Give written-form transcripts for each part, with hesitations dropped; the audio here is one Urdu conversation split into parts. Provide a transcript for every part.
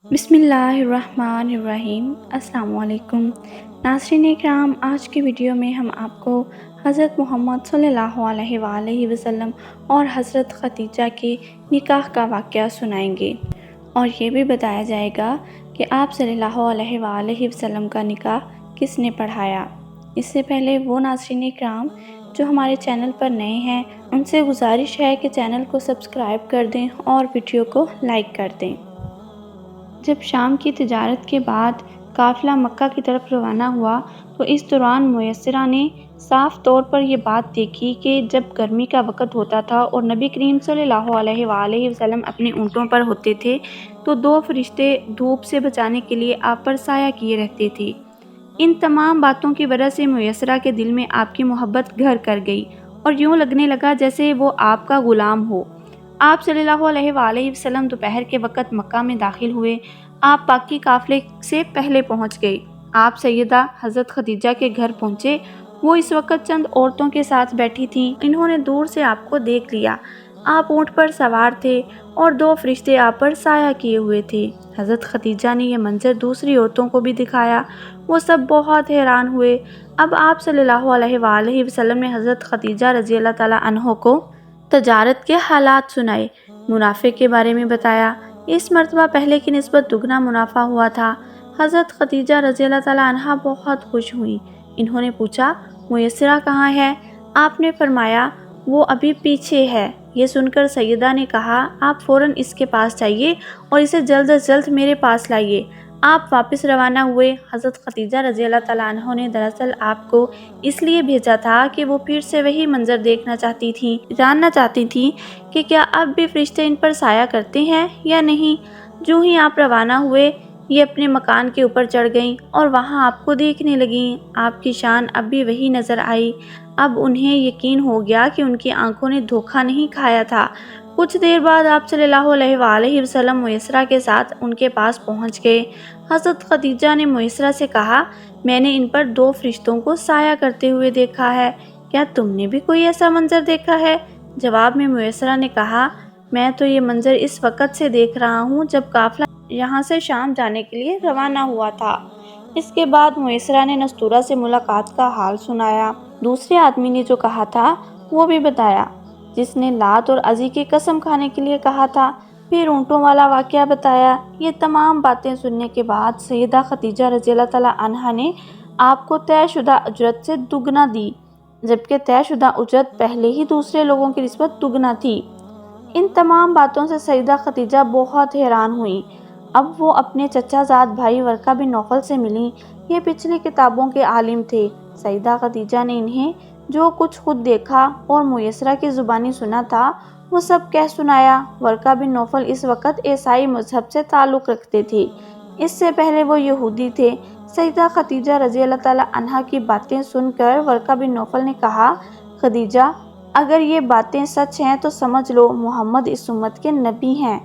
بسم اللہ الرحمن الرحیم۔ السلام علیکم ناظرین اکرام، آج کی ویڈیو میں ہم آپ کو حضرت محمد صلی اللہ علیہ وآلہ وسلم اور حضرت خدیجہ کے نکاح کا واقعہ سنائیں گے، اور یہ بھی بتایا جائے گا کہ آپ صلی اللہ علیہ وآلہ وسلم کا نکاح کس نے پڑھایا۔ اس سے پہلے وہ ناظرین اکرام جو ہمارے چینل پر نئے ہیں، ان سے گزارش ہے کہ چینل کو سبسکرائب کر دیں اور ویڈیو کو لائک کر دیں۔ جب شام کی تجارت کے بعد قافلہ مکہ کی طرف روانہ ہوا تو اس دوران میسرہ نے صاف طور پر یہ بات دیکھی کہ جب گرمی کا وقت ہوتا تھا اور نبی کریم صلی اللہ علیہ وآلہ وسلم اپنے اونٹوں پر ہوتے تھے تو دو فرشتے دھوپ سے بچانے کے لیے آپ پر سایہ کیے رہتے تھے۔ ان تمام باتوں کی وجہ سے میسرہ کے دل میں آپ کی محبت گھر کر گئی اور یوں لگنے لگا جیسے وہ آپ کا غلام ہو۔ آپ صلی اللہ علیہ وآلہ وسلم دوپہر کے وقت مکہ میں داخل ہوئے۔ آپ باقی قافلے سے پہلے پہنچ گئے۔ آپ سیدہ حضرت خدیجہ کے گھر پہنچے۔ وہ اس وقت چند عورتوں کے ساتھ بیٹھی تھیں۔ انہوں نے دور سے آپ کو دیکھ لیا۔ آپ اونٹ پر سوار تھے اور دو فرشتے آپ پر سایہ کیے ہوئے تھے۔ حضرت خدیجہ نے یہ منظر دوسری عورتوں کو بھی دکھایا۔ وہ سب بہت حیران ہوئے۔ اب آپ صلی اللہ علیہ وآلہ وسلم نے حضرت خدیجہ رضی اللہ تعالیٰ عنہ کو تجارت کے حالات سنائے، منافع کے بارے میں بتایا۔ اس مرتبہ پہلے کی نسبت دگنا منافع ہوا تھا۔ حضرت خدیجہ رضی اللہ تعالیٰ عنہ بہت خوش ہوئیں۔ انہوں نے پوچھا، میسرہ کہاں ہے؟ آپ نے فرمایا، وہ ابھی پیچھے ہے۔ یہ سن کر سیدہ نے کہا، آپ فوراً اس کے پاس جائیے اور اسے جلد از جلد میرے پاس لائیے۔ آپ واپس روانہ ہوئے۔ حضرت خدیجہ رضی اللہ تعالیٰ عنہ نے دراصل آپ کو اس لیے بھیجا تھا کہ وہ پھر سے وہی منظر دیکھنا چاہتی تھیں، جاننا چاہتی تھیں کہ کیا اب بھی فرشتے ان پر سایہ کرتے ہیں یا نہیں۔ جو ہی آپ روانہ ہوئے، یہ اپنے مکان کے اوپر چڑھ گئیں اور وہاں آپ کو دیکھنے لگیں۔ آپ کی شان اب بھی وہی نظر آئی۔ اب انہیں یقین ہو گیا کہ ان کی آنکھوں نے دھوکہ نہیں کھایا تھا۔ کچھ دیر بعد آپ صلی اللہ علیہ وآلہ وسلم میسرہ کے ساتھ ان کے پاس پہنچ گئے۔ حضرت خدیجہ نے میسرہ سے کہا، میں نے ان پر دو فرشتوں کو سایہ کرتے ہوئے دیکھا ہے، کیا تم نے بھی کوئی ایسا منظر دیکھا ہے؟ جواب میں میسرہ نے کہا، میں تو یہ منظر اس وقت سے دیکھ رہا ہوں جب قافلہ یہاں سے شام جانے کے لیے روانہ ہوا تھا۔ اس کے بعد میسرہ نے نستورہ سے ملاقات کا حال سنایا۔ دوسرے آدمی نے جو کہا تھا وہ بھی بتایا، جس نے لات اور عزی کی قسم کھانے کے لیے کہا تھا۔ پھر اونٹوں والا واقعہ بتایا۔ یہ تمام باتیں سننے کے بعد سیدہ خدیجہ رضی اللہ تعالیٰ عنہا نے آپ کو طے شدہ اجرت سے دگنا دی، جبکہ طے شدہ اجرت پہلے ہی دوسرے لوگوں کی نسبت دگنا تھی۔ ان تمام باتوں سے سیدہ خدیجہ بہت حیران ہوئیں۔ اب وہ اپنے چچا زاد بھائی ورقہ بن نوفل سے ملیں۔ یہ پچھلی کتابوں کے عالم تھے۔ سیدہ خدیجہ نے انہیں جو کچھ خود دیکھا اور میسرہ کی زبانی سنا تھا وہ سب کہہ سنایا۔ ورقہ بن نوفل اس وقت عیسائی مذہب سے تعلق رکھتے تھے، اس سے پہلے وہ یہودی تھے۔ سیدہ خدیجہ رضی اللہ تعالیٰ عنہا کی باتیں سن کر ورقہ بن نوفل نے کہا، خدیجہ، اگر یہ باتیں سچ ہیں تو سمجھ لو محمد اس امت کے نبی ہیں۔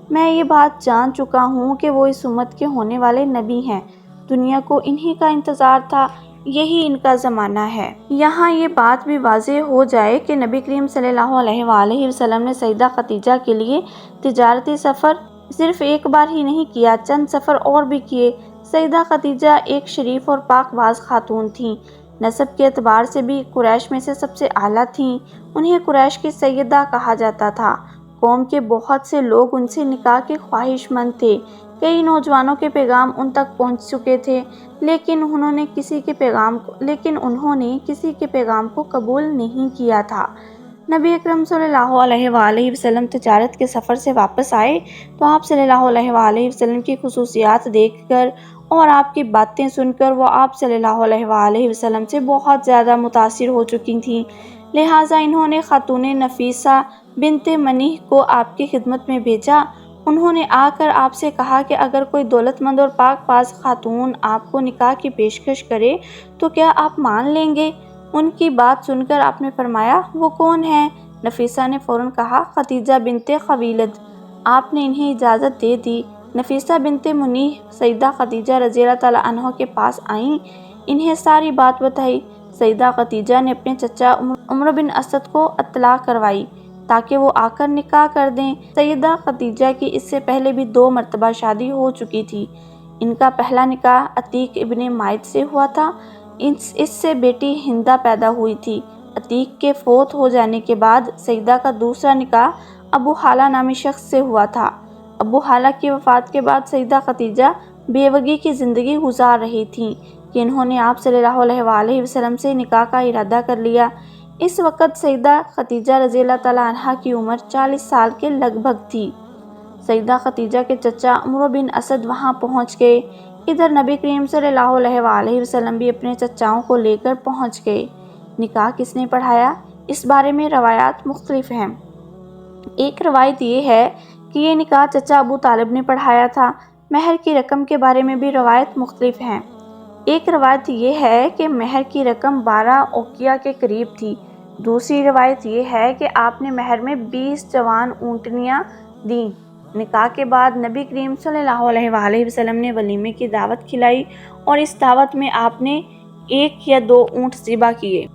میں یہ بات جان چکا ہوں کہ وہ اس امت کے ہونے والے نبی ہیں۔ دنیا کو انہی کا انتظار تھا، یہی ان کا زمانہ ہے۔ یہاں یہ بات بھی واضح ہو جائے کہ نبی کریم صلی اللہ علیہ وآلہ وسلم نے سیدہ خدیجہ کے لیے تجارتی سفر صرف ایک بار ہی نہیں کیا، چند سفر اور بھی کیے۔ سیدہ خدیجہ ایک شریف اور پاک باز خاتون تھیں۔ نسب کے اعتبار سے بھی قریش میں سے سب سے اعلیٰ تھیں۔ انہیں قریش کی سیدہ کہا جاتا تھا۔ قوم کے بہت سے لوگ ان سے نکاح کے خواہش مند تھے۔ کئی نوجوانوں کے پیغام ان تک پہنچ چکے تھے، لیکن انہوں نے کسی کے پیغام کو قبول نہیں کیا تھا۔ نبی اکرم صلی اللہ علیہ وآلہ وسلم تجارت کے سفر سے واپس آئے تو آپ صلی اللہ علیہ وآلہ وسلم کی خصوصیات دیکھ کر اور آپ کی باتیں سن کر وہ آپ صلی اللہ علیہ وآلہ وسلم سے بہت زیادہ متاثر ہو چکی تھیں۔ لہٰذا انہوں نے خاتون نفیسہ بنت منیح کو آپ کی خدمت میں بھیجا۔ انہوں نے آ کر آپ سے کہا کہ اگر کوئی دولت مند اور پاک باز خاتون آپ کو نکاح کی پیشکش کرے تو کیا آپ مان لیں گے؟ ان کی بات سن کر آپ نے فرمایا، وہ کون ہے؟ نفیسہ نے فوراً کہا، خدیجہ بنت خویلد۔ آپ نے انہیں اجازت دے دی۔ نفیسہ بنت منیح سیدہ خدیجہ رضی اللہ تعالیٰ عنہ کے پاس آئیں، انہیں ساری بات بتائی۔ سیدہ خدیجہ نے اپنے چچا عمرو بن اسد کو اطلاع کروائی تاکہ وہ آ کر نکاح کر دیں۔ سیدہ خدیجہ کی اس سے پہلے بھی 2 مرتبہ شادی ہو چکی تھی۔ ان کا پہلا نکاح عتیق ابن مائد سے ہوا تھا۔ اس سے بیٹی ہندہ پیدا ہوئی تھی۔ عتیق کے فوت ہو جانے کے بعد سیدہ کا دوسرا نکاح ابو حالہ نامی شخص سے ہوا تھا۔ ابو حالہ کی وفات کے بعد سیدہ خدیجہ بیوگی کی زندگی گزار رہی تھیں کہ انہوں نے آپ صلی اللہ علیہ وآلہ وسلم سے نکاح کا ارادہ کر لیا۔ اس وقت سیدہ خدیجہ رضی اللہ تعالیٰ عنہا کی عمر 40 سال کے لگ بھگ تھی۔ سیدہ خدیجہ کے چچا عمرو بن اسد وہاں پہنچ گئے۔ ادھر نبی کریم صلی اللہ علیہ وآلہ وسلم بھی اپنے چچاؤں کو لے کر پہنچ گئے۔ نکاح کس نے پڑھایا؟ اس بارے میں روایات مختلف ہیں۔ ایک روایت یہ ہے کہ یہ نکاح چچا ابو طالب نے پڑھایا تھا۔ مہر کی رقم کے بارے میں بھی روایت مختلف ہیں۔ ایک روایت یہ ہے کہ مہر کی رقم 12 اوقیہ کے قریب تھی۔ دوسری روایت یہ ہے کہ آپ نے مہر میں 20 جوان اونٹنیاں دیں۔ نکاح کے بعد نبی کریم صلی اللہ علیہ وآلہ وسلم نے ولیمے کی دعوت کھلائی اور اس دعوت میں آپ نے 1 یا 2 اونٹ ذبح کیے۔